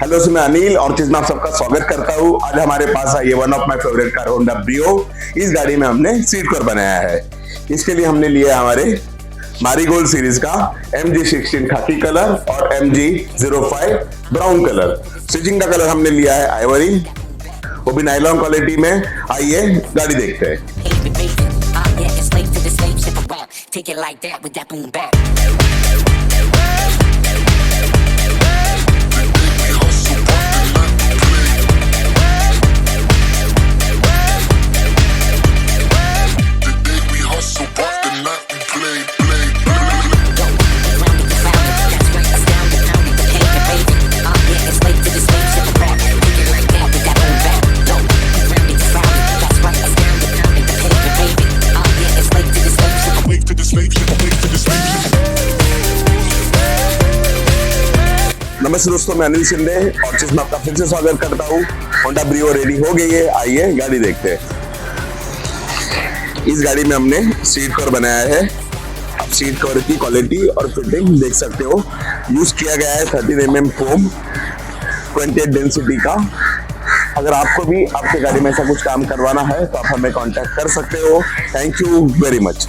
Hello मैं अनिल ऑर्चिस में आप सबका स्वागत करता हूँ। आज हमारे पास है ये one of my favourite car Honda Brio. इस गाड़ी में हमने सीट कवर बनाया है। इसके लिए हमने लिया हमारे मैरीगोल्ड सीरीज का MG16 खाकी कलर और MG05 ब्राउन कलर। स्टिचिंग का कलर हमने लिया है आइवरी, वो भी नायलॉन क्वालिटी में। आइए गाड़ी देखते हैं। नमस्ते दोस्तों, मैं अनिल शिंदे ऑर्चिस में आपका फिर से स्वागत करता हूँ। होंडा ब्रियो रेडी हो गई है। आइए गाड़ी देखते हैं। इस गाड़ी में हमने सीट कवर बनाया है। आप सीट कवर की क्वालिटी और फिटिंग देख सकते हो। यूज किया गया है 13 mm फोम 28 डेंसिटी का। अगर आपको भी आपके गाड़ी में ऐसा कुछ काम करवाना है तो आप हमें कांटेक्ट कर सकते हो। Thank you very much.